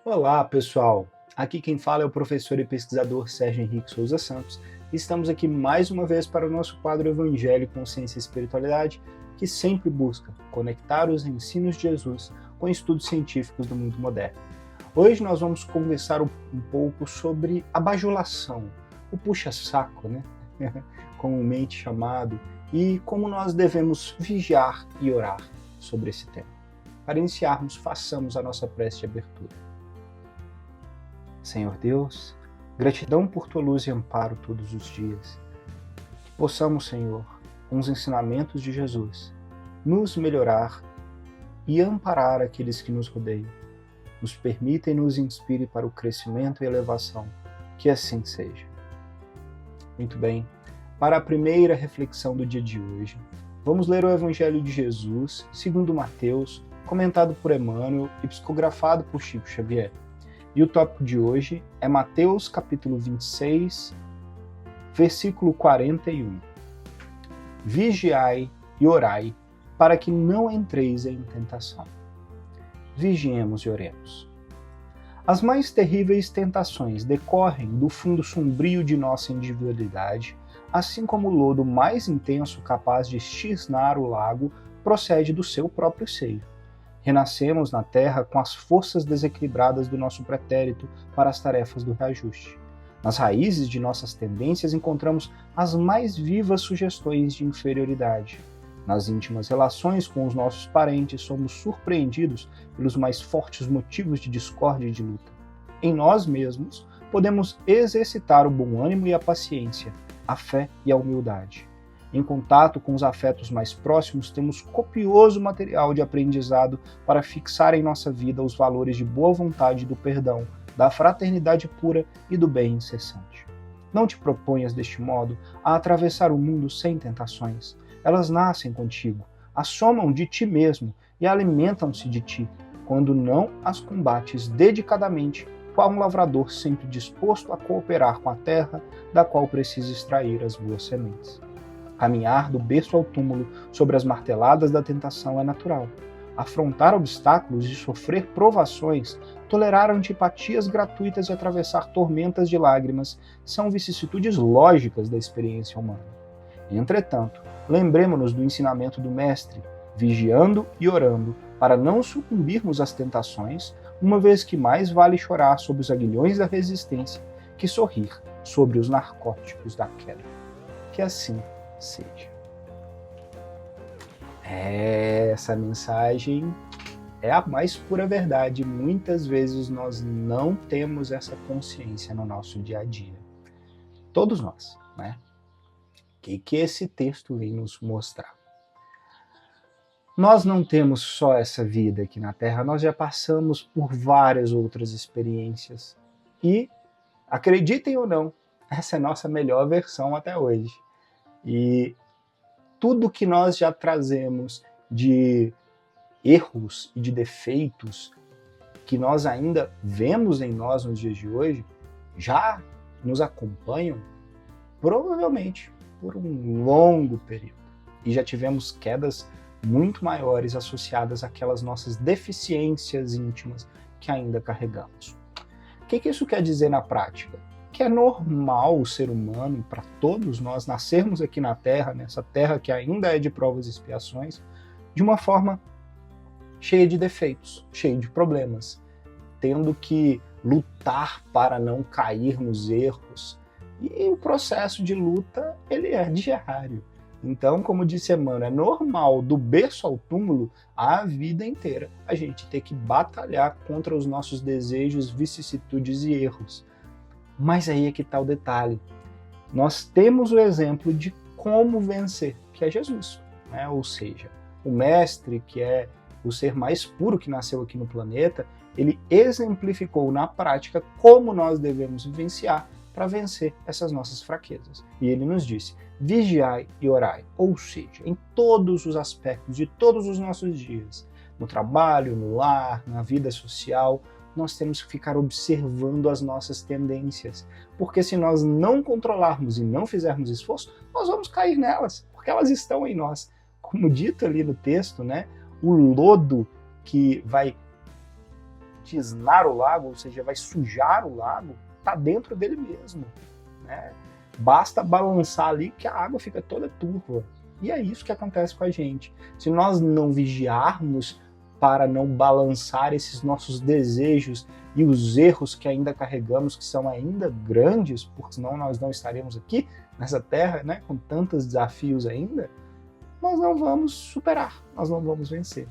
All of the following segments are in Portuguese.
Olá, pessoal! Aqui quem fala é o professor e pesquisador Sérgio Henrique Souza Santos. Estamos aqui mais uma vez para o nosso quadro Evangelho, Consciência e Espiritualidade, que sempre busca conectar os ensinos de Jesus com estudos científicos do mundo moderno. Hoje nós vamos conversar um pouco sobre a bajulação, o puxa-saco, né? Comumente chamado, e como nós devemos vigiar e orar sobre esse tema. Para iniciarmos, façamos a nossa prece de abertura. Senhor Deus, gratidão por tua luz e amparo todos os dias. Que possamos, Senhor, com os ensinamentos de Jesus, nos melhorar e amparar aqueles que nos rodeiam. Nos permita e nos inspire para o crescimento e elevação. Que assim seja. Muito bem, para a primeira reflexão do dia de hoje, vamos ler o Evangelho de Jesus, segundo Mateus, comentado por Emmanuel e psicografado por Chico Xavier. E o tópico de hoje é Mateus capítulo 26, versículo 41. Vigiai e orai, para que não entreis em tentação. Vigiemos e oremos. As mais terríveis tentações decorrem do fundo sombrio de nossa individualidade, assim como o lodo mais intenso capaz de cisnar o lago procede do seu próprio seio. Renascemos na Terra com as forças desequilibradas do nosso pretérito para as tarefas do reajuste. Nas raízes de nossas tendências encontramos as mais vivas sugestões de inferioridade. Nas íntimas relações com os nossos parentes somos surpreendidos pelos mais fortes motivos de discórdia e de luta. Em nós mesmos podemos exercitar o bom ânimo e a paciência, a fé e a humildade. Em contato com os afetos mais próximos, temos copioso material de aprendizado para fixar em nossa vida os valores de boa vontade, do perdão, da fraternidade pura e do bem incessante. Não te proponhas, deste modo, a atravessar o mundo sem tentações. Elas nascem contigo, assomam de ti mesmo e alimentam-se de ti, quando não as combates dedicadamente, qual um lavrador sempre disposto a cooperar com a terra, da qual precisa extrair as boas sementes. Caminhar do berço ao túmulo sobre as marteladas da tentação é natural. Afrontar obstáculos e sofrer provações, tolerar antipatias gratuitas e atravessar tormentas de lágrimas são vicissitudes lógicas da experiência humana. Entretanto, lembremo-nos do ensinamento do Mestre, vigiando e orando, para não sucumbirmos às tentações, uma vez que mais vale chorar sob os aguilhões da resistência que sorrir sobre os narcóticos da queda. Que assim seja. Essa mensagem é a mais pura verdade. Muitas vezes nós não temos essa consciência no nosso dia a dia. Todos nós, né? O que esse texto vem nos mostrar? Nós não temos só essa vida aqui na Terra, nós já passamos por várias outras experiências. E, acreditem ou não, essa é a nossa melhor versão até hoje. E tudo que nós já trazemos de erros e de defeitos que nós ainda vemos em nós nos dias de hoje, já nos acompanham provavelmente por um longo período. E já tivemos quedas muito maiores associadas àquelas nossas deficiências íntimas que ainda carregamos. O que isso quer dizer na prática? Que é normal o ser humano, para todos nós, nascermos aqui na Terra, nessa Terra que ainda é de provas e expiações, de uma forma cheia de defeitos, cheia de problemas, tendo que lutar para não cair nos erros. E o processo de luta, ele é diário. Então, como disse Emmanuel, é normal, do berço ao túmulo, a vida inteira, a gente ter que batalhar contra os nossos desejos, vicissitudes e erros. Mas aí é que está o detalhe. Nós temos o exemplo de como vencer, que é Jesus, né? Ou seja, o Mestre, que é o ser mais puro que nasceu aqui no planeta, ele exemplificou na prática como nós devemos vivenciar para vencer essas nossas fraquezas. E ele nos disse, vigiai e orai, ou seja, em todos os aspectos de todos os nossos dias, no trabalho, no lar, na vida social, nós temos que ficar observando as nossas tendências, porque se nós não controlarmos e não fizermos esforço, nós vamos cair nelas, porque elas estão em nós. Como dito ali no texto, né, o lodo que vai batisnar o lago, ou seja, vai sujar o lago, está dentro dele mesmo, né? Basta balançar ali que a água fica toda turva. E é isso que acontece com a gente. Se nós não vigiarmos para não balançar esses nossos desejos e os erros que ainda carregamos, que são ainda grandes, porque senão nós não estaremos aqui nessa terra, né, com tantos desafios ainda, nós não vamos superar, nós não vamos vencer.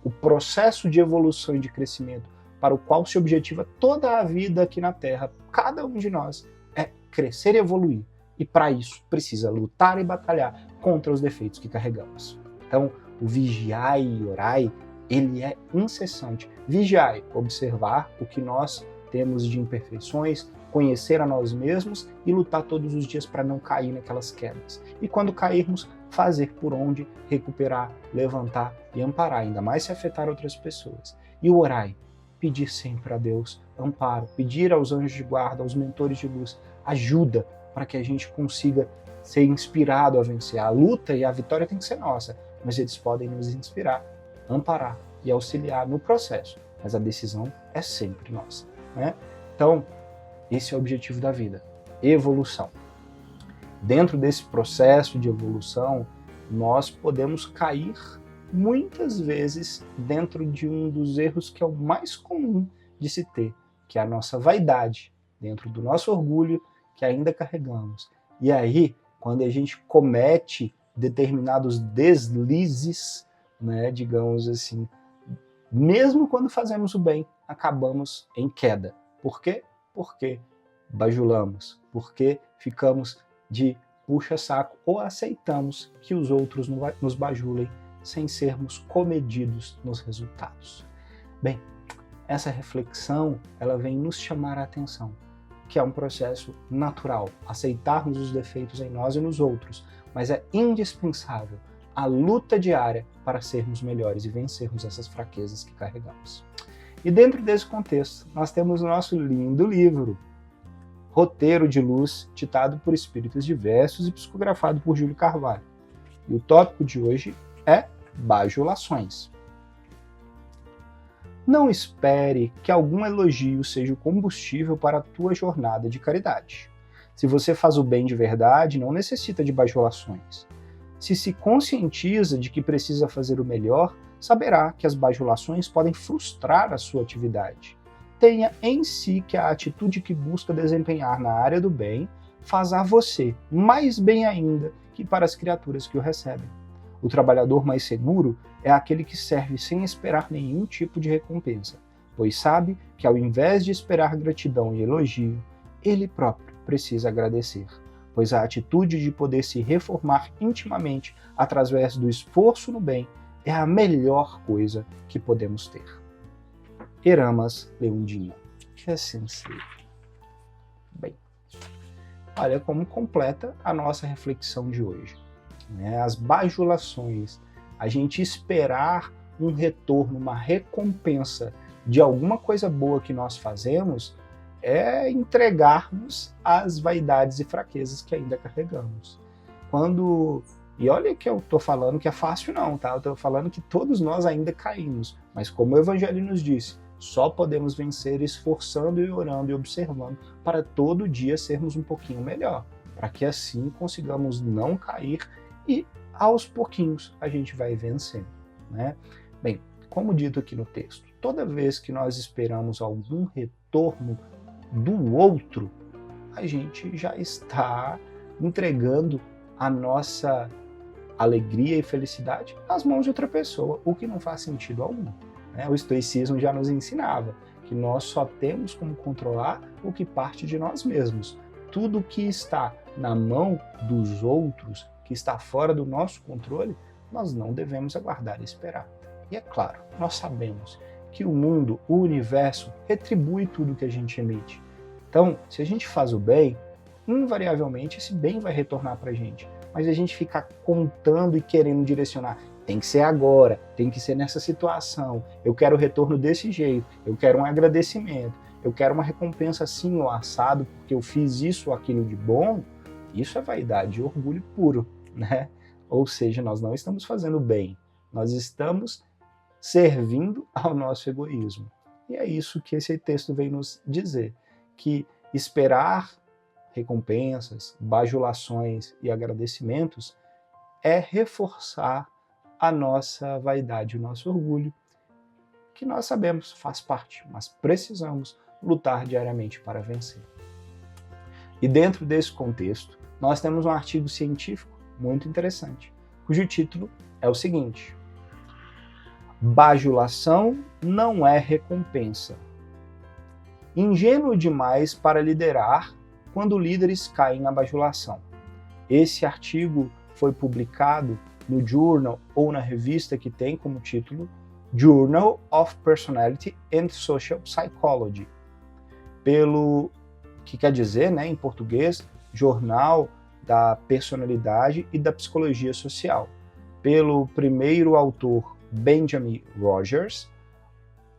O processo de evolução e de crescimento para o qual se objetiva toda a vida aqui na Terra, cada um de nós, é crescer e evoluir. E para isso precisa lutar e batalhar contra os defeitos que carregamos. Então, o vigiai e orai, ele é incessante. Vigiai, observar o que nós temos de imperfeições, conhecer a nós mesmos e lutar todos os dias para não cair naquelas quedas. E quando cairmos, fazer por onde recuperar, levantar e amparar, ainda mais se afetar outras pessoas. E o orai, pedir sempre a Deus amparo, pedir aos anjos de guarda, aos mentores de luz, ajuda para que a gente consiga ser inspirado a vencer. A luta e a vitória tem que ser nossa, mas eles podem nos inspirar, amparar e auxiliar no processo, mas a decisão é sempre nossa, né? Então, esse é o objetivo da vida, evolução. Dentro desse processo de evolução, nós podemos cair muitas vezes dentro de um dos erros que é o mais comum de se ter, que é a nossa vaidade, dentro do nosso orgulho que ainda carregamos. E aí, quando a gente comete determinados deslizes, né, digamos assim, mesmo quando fazemos o bem, acabamos em queda. Por quê? Porque bajulamos, porque ficamos de puxa-saco ou aceitamos que os outros nos bajulem sem sermos comedidos nos resultados. Bem, essa reflexão ela vem nos chamar a atenção, que é um processo natural, aceitarmos os defeitos em nós e nos outros, mas é indispensável a luta diária para sermos melhores e vencermos essas fraquezas que carregamos. E dentro desse contexto, nós temos o nosso lindo livro, Roteiro de Luz, ditado por espíritos diversos e psicografado por Júlio Carvalho. E o tópico de hoje é bajulações. Não espere que algum elogio seja o combustível para a tua jornada de caridade. Se você faz o bem de verdade, não necessita de bajulações. Se conscientiza de que precisa fazer o melhor, saberá que as bajulações podem frustrar a sua atividade. Tenha em si que a atitude que busca desempenhar na área do bem faz a você mais bem ainda que para as criaturas que o recebem. O trabalhador mais seguro é aquele que serve sem esperar nenhum tipo de recompensa, pois sabe que ao invés de esperar gratidão e elogio, ele próprio precisa agradecer, pois a atitude de poder se reformar intimamente através do esforço no bem é a melhor coisa que podemos ter. Eramas Leondinho. Que assim seja. Bem, olha como completa a nossa reflexão de hoje. As bajulações, a gente esperar um retorno, uma recompensa de alguma coisa boa que nós fazemos, é entregarmos às vaidades e fraquezas que ainda carregamos. E olha que eu estou falando que é fácil não, tá? Eu estou falando que todos nós ainda caímos, mas como o Evangelho nos disse, só podemos vencer esforçando e orando e observando para todo dia sermos um pouquinho melhor, para que assim consigamos não cair e aos pouquinhos a gente vai vencendo, né? Bem, como dito aqui no texto, toda vez que nós esperamos algum retorno do outro, a gente já está entregando a nossa alegria e felicidade nas mãos de outra pessoa, o que não faz sentido algum. O estoicismo já nos ensinava que nós só temos como controlar o que parte de nós mesmos. Tudo que está na mão dos outros, que está fora do nosso controle, nós não devemos aguardar e esperar. E é claro, nós sabemos que o mundo, o universo, retribui tudo que a gente emite. Então, se a gente faz o bem, invariavelmente esse bem vai retornar para a gente. Mas a gente ficar contando e querendo direcionar, tem que ser agora, tem que ser nessa situação, eu quero o retorno desse jeito, eu quero um agradecimento, eu quero uma recompensa assim ou assado, porque eu fiz isso ou aquilo de bom, isso é vaidade e orgulho puro, né? Ou seja, nós não estamos fazendo bem, nós estamos servindo ao nosso egoísmo. E é isso que esse texto vem nos dizer, que esperar recompensas, bajulações e agradecimentos é reforçar a nossa vaidade, o nosso orgulho, que nós sabemos faz parte, mas precisamos lutar diariamente para vencer. E dentro desse contexto, nós temos um artigo científico muito interessante, cujo título é o seguinte: Bajulação não é recompensa. Ingênuo demais para liderar quando líderes caem na bajulação. Esse artigo foi publicado no journal ou na revista que tem como título Journal of Personality and Social Psychology, pelo que quer dizer, em português, Jornal da Personalidade e da Psicologia Social, pelo primeiro autor Benjamin Rogers,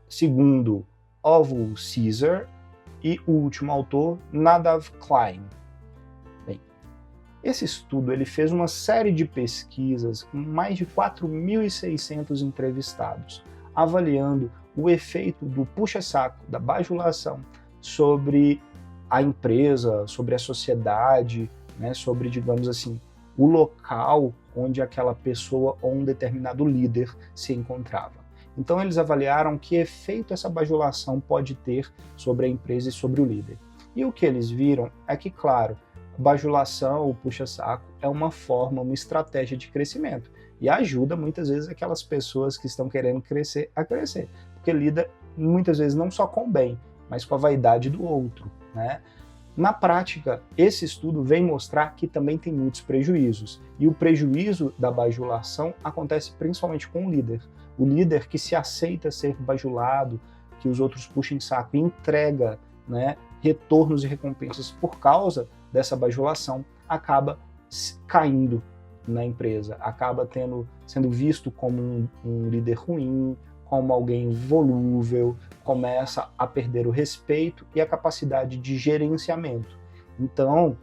segundo Orville Caesar e o último autor Nadav Klein. Bem, esse estudo ele fez uma série de pesquisas com mais de 4.600 entrevistados, avaliando o efeito do puxa-saco, da bajulação, sobre a empresa, sobre a sociedade, sobre, digamos assim, o local onde aquela pessoa ou um determinado líder se encontrava. Então eles avaliaram que efeito essa bajulação pode ter sobre a empresa e sobre o líder. E o que eles viram é que, claro, bajulação ou puxa-saco é uma forma, uma estratégia de crescimento e ajuda muitas vezes aquelas pessoas que estão querendo crescer a crescer, porque lida muitas vezes não só com o bem, mas com a vaidade do outro, Na prática, esse estudo vem mostrar que também tem muitos prejuízos. E o prejuízo da bajulação acontece principalmente com o líder que se aceita ser bajulado, que os outros puxem saco e entrega retornos e recompensas por causa dessa bajulação, acaba caindo na empresa, acaba sendo visto como um líder ruim, como alguém volúvel, começa a perder o respeito e a capacidade de gerenciamento. Então,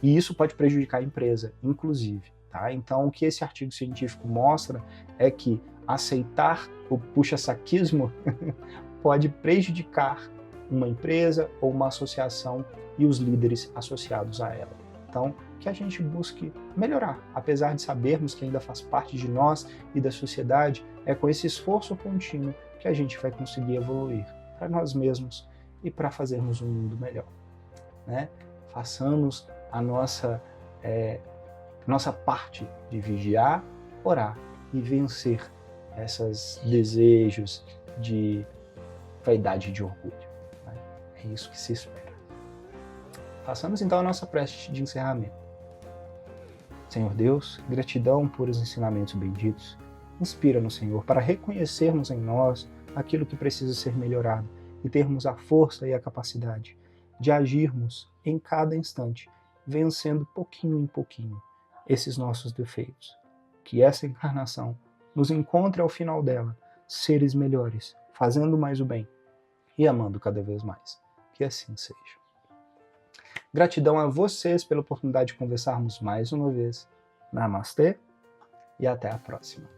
isso pode prejudicar a empresa, inclusive. Então, o que esse artigo científico mostra é que aceitar o puxa-saquismo pode prejudicar uma empresa ou uma associação e os líderes associados a ela. Então, que a gente busque melhorar, apesar de sabermos que ainda faz parte de nós e da sociedade, é com esse esforço contínuo que a gente vai conseguir evoluir para nós mesmos e para fazermos um mundo melhor. Façamos a nossa parte de vigiar, orar e vencer esses desejos de vaidade e de orgulho. É isso que se espera. Façamos então a nossa prece de encerramento. Senhor Deus, gratidão por os ensinamentos benditos. Inspira-nos, Senhor, para reconhecermos em nós aquilo que precisa ser melhorado e termos a força e a capacidade de agirmos em cada instante, vencendo pouquinho em pouquinho esses nossos defeitos. Que essa encarnação nos encontre ao final dela, seres melhores, fazendo mais o bem e amando cada vez mais. Que assim seja. Gratidão a vocês pela oportunidade de conversarmos mais uma vez. Namastê e até a próxima.